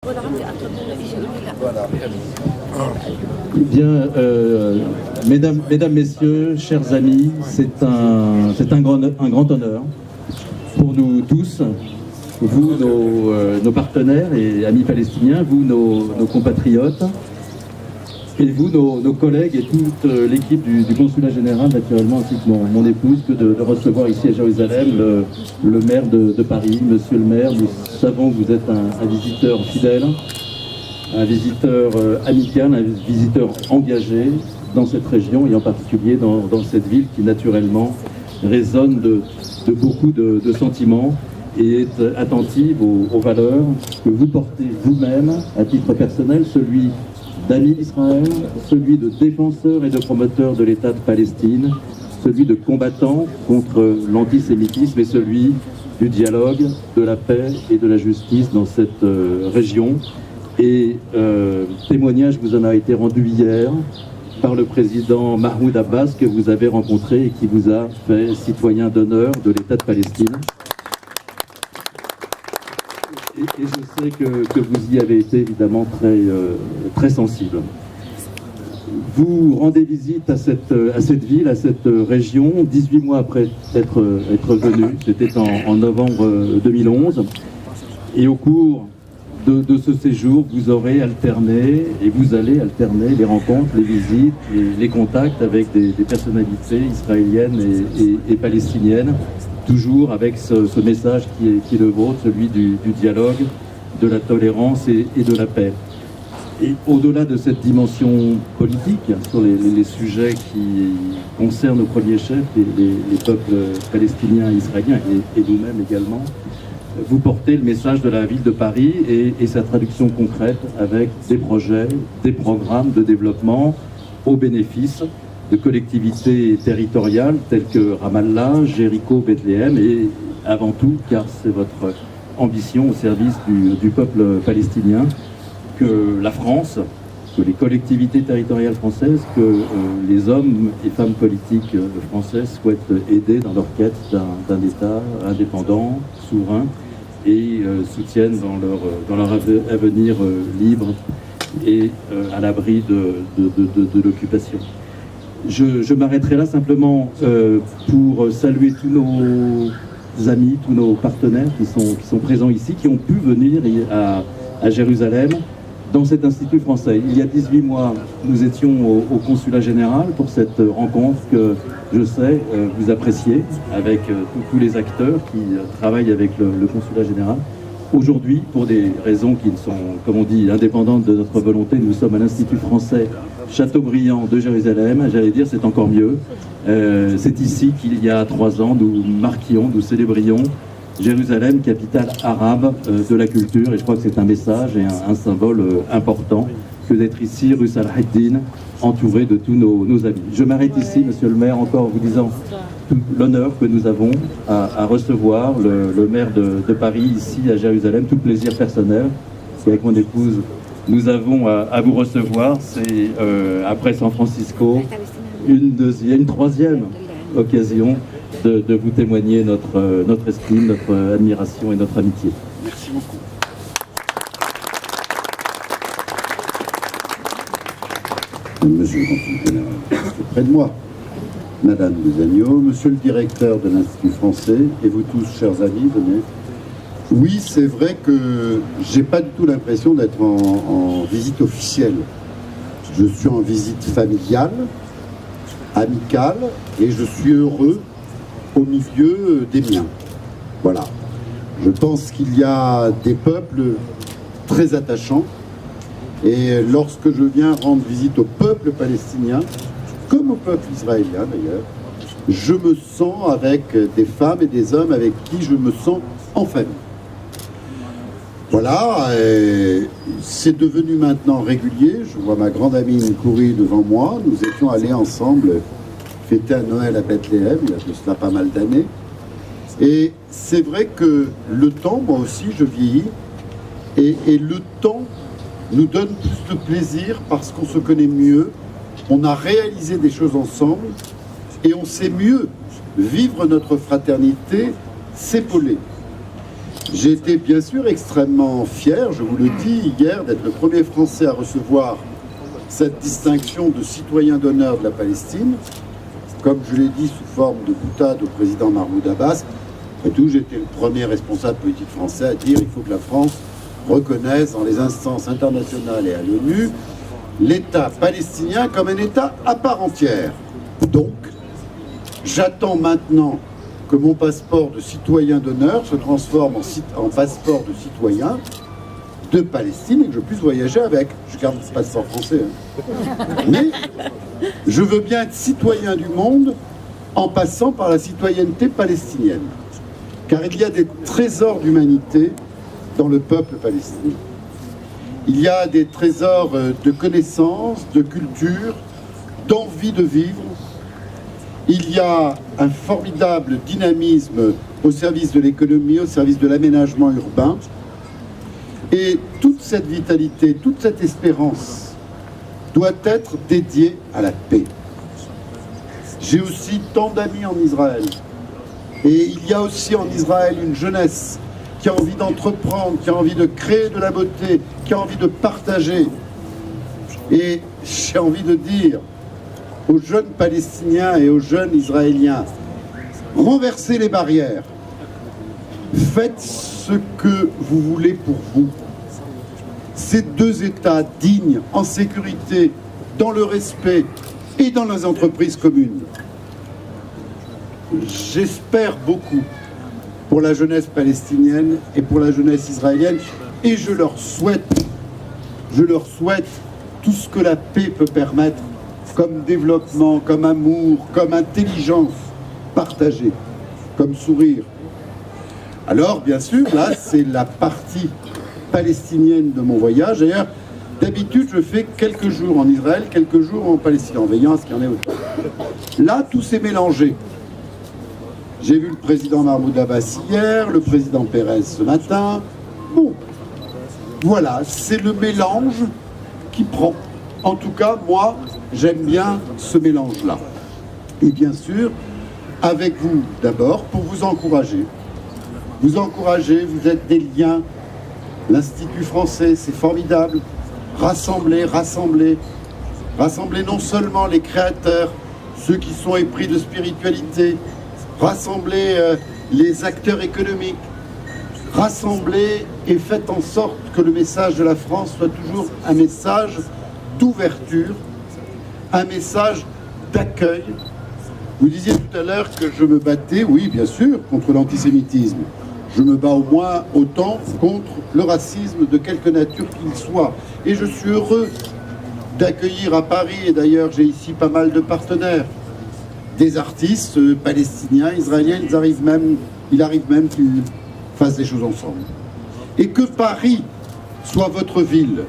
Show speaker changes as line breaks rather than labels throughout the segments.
Bien, mesdames, messieurs, chers amis, c'est un grand honneur pour nous tous, vous, nos partenaires et amis palestiniens, vous, nos compatriotes, et vous, nos collègues et toute l'équipe du consulat général, naturellement, ainsi que mon épouse, que de recevoir ici à Jérusalem le maire de Paris. Monsieur le maire, nous savons que vous êtes un visiteur fidèle, un visiteur amical, un visiteur engagé dans cette région et en particulier dans cette ville qui naturellement résonne de beaucoup de sentiments et est attentive aux valeurs que vous portez vous-même à titre personnel, celui d'amis d'Israël, celui de défenseur et de promoteur de l'État de Palestine, celui de combattant contre l'antisémitisme et celui du dialogue, de la paix et de la justice dans cette région. Et témoignage vous en a été rendu hier par le président Mahmoud Abbas que vous avez rencontré et qui vous a fait citoyen d'honneur de l'État de Palestine. Et je sais que vous y avez été évidemment très sensible. Vous rendez visite à cette ville, à cette région, 18 mois après être venu. C'était en novembre 2011. Et au cours de ce séjour, vous aurez alterné, et vous allez alterner les rencontres, les visites, les contacts avec des personnalités israéliennes et palestiniennes, toujours avec ce message qui est le vôtre, celui du dialogue, de la tolérance et de la paix. Et au-delà de cette dimension politique, sur les sujets qui concernent au premier chef les peuples palestiniens et israéliens, et nous-mêmes également, vous portez le message de la ville de Paris et sa traduction concrète avec des projets, des programmes de développement au bénéfice de collectivités territoriales telles que Ramallah, Jéricho, Bethléem et avant tout, car c'est votre ambition au service du peuple palestinien, que la France, que les collectivités territoriales françaises, que les hommes et femmes politiques français souhaitent aider dans leur quête d'un État indépendant, souverain, et soutiennent dans leur avenir libre et à l'abri de l'occupation. Je m'arrêterai là simplement pour saluer tous nos amis, tous nos partenaires qui sont présents ici, qui ont pu venir à Jérusalem, dans cet institut français. Il y a 18 mois, nous étions au consulat général pour cette rencontre que je sais vous appréciez avec tous les acteurs qui travaillent avec le consulat général. Aujourd'hui, pour des raisons qui sont, comme on dit, indépendantes de notre volonté, nous sommes à l'Institut français Chateaubriand de Jérusalem. J'allais dire, c'est encore mieux. C'est ici qu'il y a 3 ans, nous célébrions Jérusalem, capitale arabe de la culture, et je crois que c'est un message et un symbole important que d'être ici, rue Salah-ed-Din, entouré de tous nos amis. Je m'arrête ici, monsieur le maire, encore vous disant tout l'honneur que nous avons à recevoir le maire de Paris ici à Jérusalem, tout plaisir personnel, et avec mon épouse, nous avons à vous recevoir. C'est après San Francisco, une troisième occasion de vous témoigner notre estime, notre admiration et notre amitié.
Merci beaucoup. Monsieur le consul général, près de moi, Madame Desagneaux, Monsieur le directeur de l'Institut français, et vous tous, chers amis, venez. Oui, c'est vrai que j'ai pas du tout l'impression d'être en visite officielle. Je suis en visite familiale, amicale, et je suis heureux au milieu des miens. Voilà. Je pense qu'il y a des peuples très attachants, et lorsque je viens rendre visite au peuple palestinien, comme au peuple israélien d'ailleurs, je me sens avec des femmes et des hommes avec qui je me sens en famille. Voilà, c'est devenu maintenant régulier. Je vois ma grande amie Nkouri devant moi. Nous étions allés ensemble fêter un Noël à Bethléem, il y a de cela pas mal d'années. Et c'est vrai que le temps, moi aussi je vieillis, et le temps nous donne plus de plaisir parce qu'on se connaît mieux, on a réalisé des choses ensemble, et on sait mieux vivre notre fraternité, s'épauler. J'ai été bien sûr extrêmement fier, je vous le dis, hier, d'être le premier Français à recevoir cette distinction de citoyen d'honneur de la Palestine. Comme je l'ai dit, sous forme de boutade au président Mahmoud Abbas. Après tout, j'étais le premier responsable politique français à dire qu'il faut que la France reconnaisse dans les instances internationales et à l'ONU l'État palestinien comme un État à part entière. Donc, j'attends maintenant que mon passeport de citoyen d'honneur se transforme en passeport de citoyen de Palestine et que je puisse voyager avec. Je garde ce passeport français. Mais je veux bien être citoyen du monde en passant par la citoyenneté palestinienne. Car il y a des trésors d'humanité dans le peuple palestinien. Il y a des trésors de connaissances, de culture, d'envie de vivre. Il y a un formidable dynamisme au service de l'économie, au service de l'aménagement urbain. Et toute cette vitalité, toute cette espérance doit être dédiée à la paix. J'ai aussi tant d'amis en Israël. Et il y a aussi en Israël une jeunesse qui a envie d'entreprendre, qui a envie de créer de la beauté, qui a envie de partager. Et j'ai envie de dire aux jeunes Palestiniens et aux jeunes Israéliens, renversez les barrières, faites ce que vous voulez pour vous. Ces deux États dignes, en sécurité, dans le respect et dans les entreprises communes. J'espère beaucoup pour la jeunesse palestinienne et pour la jeunesse israélienne et je leur souhaite tout ce que la paix peut permettre comme développement, comme amour, comme intelligence partagée, comme sourire. Alors, bien sûr, là, c'est la partie palestinienne de mon voyage. D'ailleurs, d'habitude, je fais quelques jours en Israël, quelques jours en Palestine, en veillant à ce qu'il y en ait autant. Là, tout s'est mélangé. J'ai vu le président Mahmoud Abbas hier, le président Pérez ce matin. Bon, voilà, c'est le mélange qui prend. En tout cas, moi, j'aime bien ce mélange-là. Et bien sûr, avec vous d'abord, pour vous encourager. Vous encourager, vous êtes des liens. L'Institut français, c'est formidable. Rassembler non seulement les créateurs, ceux qui sont épris de spiritualité, rassembler les acteurs économiques, rassembler et faites en sorte que le message de la France soit toujours un message d'ouverture, un message d'accueil. Vous disiez tout à l'heure que je me battais, oui bien sûr, contre l'antisémitisme. Je me bats au moins autant contre le racisme de quelque nature qu'il soit. Et je suis heureux d'accueillir à Paris, et d'ailleurs j'ai ici pas mal de partenaires, des artistes palestiniens, israéliens, il arrive même qu'ils fassent des choses ensemble. Et que Paris soit votre ville,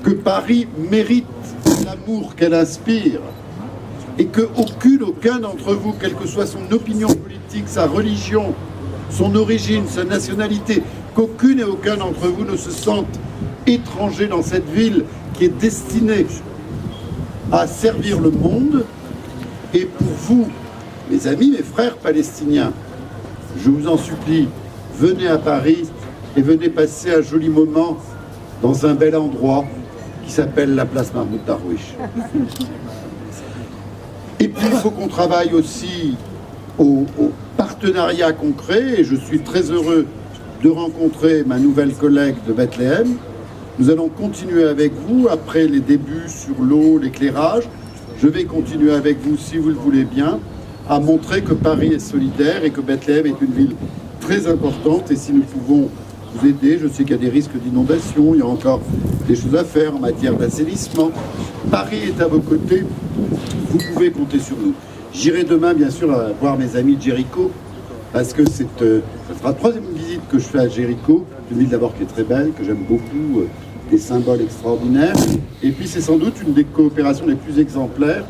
que Paris mérite l'amour qu'elle inspire, et que aucun d'entre vous, quelle que soit son opinion politique, sa religion, son origine, sa nationalité, qu'aucune et aucun d'entre vous ne se sente étranger dans cette ville qui est destinée à servir le monde. Et pour vous, mes amis, mes frères palestiniens, je vous en supplie, venez à Paris et venez passer un joli moment dans un bel endroit qui s'appelle la place Mahmoud Darwish. Et puis il faut qu'on travaille aussi au partenariat concret, et je suis très heureux de rencontrer ma nouvelle collègue de Bethléem. Nous allons continuer avec vous, après les débuts sur l'eau, l'éclairage, je vais continuer avec vous, si vous le voulez bien, à montrer que Paris est solidaire et que Bethléem est une ville très importante, et si nous pouvons vous aider, je sais qu'il y a des risques d'inondation, il y a encore des choses à faire en matière d'assainissement. Paris est à vos côtés, vous pouvez compter sur nous. J'irai demain, bien sûr, voir mes amis de Jéricho, parce que ça sera la troisième visite que je fais à Jéricho, une ville d'abord qui est très belle, que j'aime beaucoup, des symboles extraordinaires, et puis c'est sans doute une des coopérations les plus exemplaires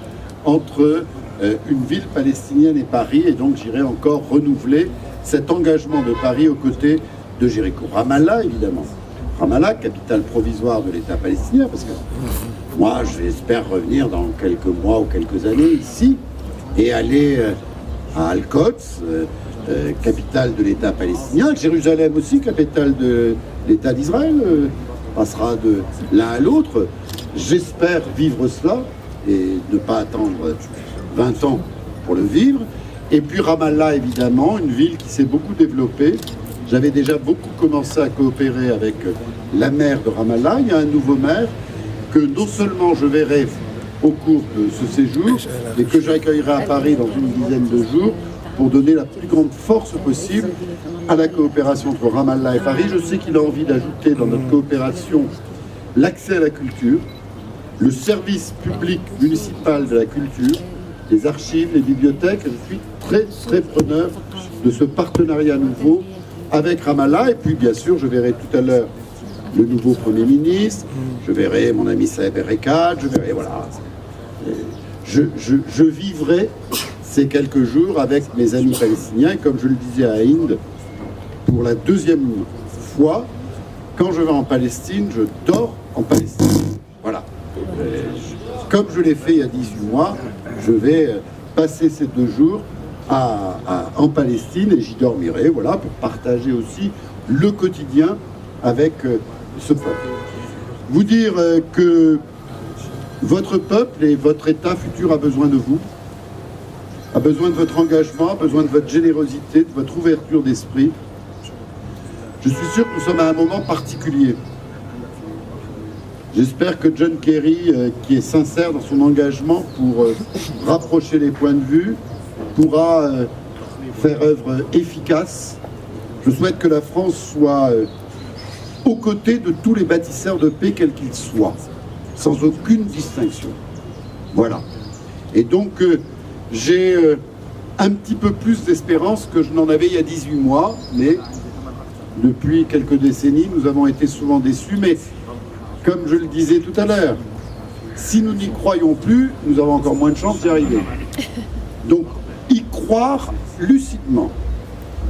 entre une ville palestinienne et Paris, et donc j'irai encore renouveler cet engagement de Paris aux côtés de Jéricho. Ramallah, évidemment. Ramallah, capitale provisoire de l'État palestinien, parce que moi, j'espère revenir dans quelques mois ou quelques années ici, et aller à Al-Quds, capitale de l'État palestinien, que Jérusalem aussi, capitale de l'État d'Israël, passera de l'un à l'autre. J'espère vivre cela et ne pas attendre 20 ans pour le vivre. Et puis Ramallah, évidemment, une ville qui s'est beaucoup développée. J'avais déjà beaucoup commencé à coopérer avec la maire de Ramallah. Il y a un nouveau maire que non seulement je verrai au cours de ce séjour, mais que j'accueillerai à Paris dans une dizaine de jours pour donner la plus grande force possible à la coopération entre Ramallah et Paris. Je sais qu'il a envie d'ajouter dans notre coopération l'accès à la culture, le service public municipal de la culture, les archives, les bibliothèques. Je suis très très preneur de ce partenariat nouveau avec Ramallah. Et puis bien sûr, je verrai tout à l'heure le nouveau Premier ministre, je verrai mon ami Saeb Erekat, je verrai, voilà. Je vivrai ces quelques jours avec mes amis palestiniens. Et comme je le disais à Inde, pour la deuxième fois, quand je vais en Palestine, je dors en Palestine. Voilà. Comme je l'ai fait il y a 18 mois, je vais passer ces 2 jours en Palestine et j'y dormirai, voilà, pour partager aussi le quotidien avec ce peuple. Vous dire que votre peuple et votre État futur a besoin de vous, a besoin de votre engagement, a besoin de votre générosité, de votre ouverture d'esprit. Je suis sûr que nous sommes à un moment particulier. J'espère que John Kerry, qui est sincère dans son engagement pour rapprocher les points de vue, pourra faire œuvre efficace. Je souhaite que la France soit aux côtés de tous les bâtisseurs de paix, quels qu'ils soient, sans aucune distinction. Voilà. Et donc, j'ai un petit peu plus d'espérance que je n'en avais il y a 18 mois, mais depuis quelques décennies, nous avons été souvent déçus. Mais comme je le disais tout à l'heure, si nous n'y croyons plus, nous avons encore moins de chances d'y arriver. Donc, y croire lucidement,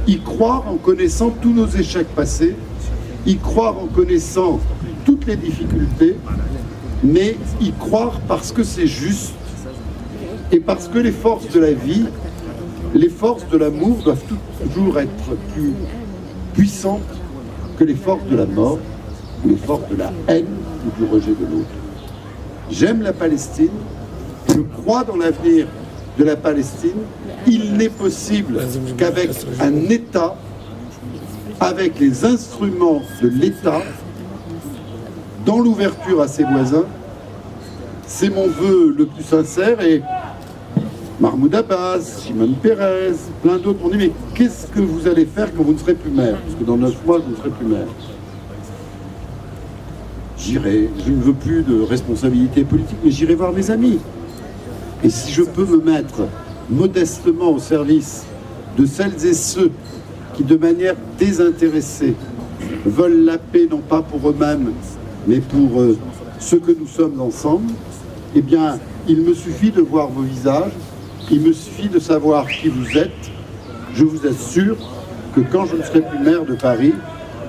y croire en connaissant tous nos échecs passés, y croire en connaissant toutes les difficultés, mais y croire parce que c'est juste et parce que les forces de la vie, les forces de l'amour doivent toujours être plus puissantes que les forces de la mort, ou les forces de la haine ou du rejet de l'autre. J'aime la Palestine, je crois dans l'avenir de la Palestine. Il n'est possible qu'avec un État, avec les instruments de l'État, dans l'ouverture à ses voisins, c'est mon vœu le plus sincère. Et Mahmoud Abbas, Shimon Peres, plein d'autres m'ont dit: mais qu'est-ce que vous allez faire quand vous ne serez plus maire? Parce que dans 9 mois, vous ne serez plus maire. J'irai, je ne veux plus de responsabilité politique, mais j'irai voir mes amis. Et si je peux me mettre modestement au service de celles et ceux qui, de manière désintéressée, veulent la paix, non pas pour eux-mêmes, mais pour ceux que nous sommes ensemble, eh bien, il me suffit de voir vos visages, il me suffit de savoir qui vous êtes. Je vous assure que quand je ne serai plus maire de Paris,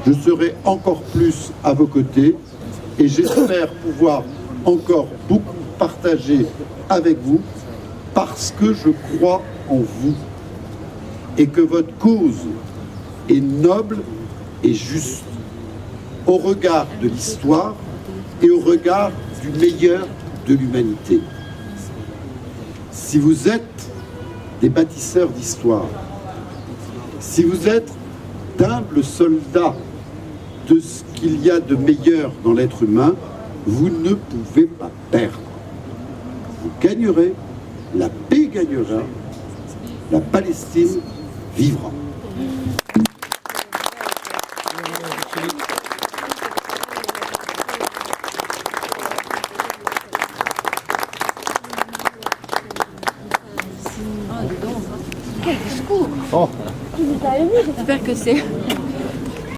je serai encore plus à vos côtés et j'espère pouvoir encore beaucoup partager avec vous parce que je crois en vous et que votre cause est noble et juste au regard de l'histoire et au regard du meilleur de l'humanité. Si vous êtes des bâtisseurs d'histoire, si vous êtes d'humbles soldats de ce qu'il y a de meilleur dans l'être humain, vous ne pouvez pas perdre. Vous gagnerez, la paix gagnera, la Palestine vivra.
Quel discours! Oh. J'espère que c'est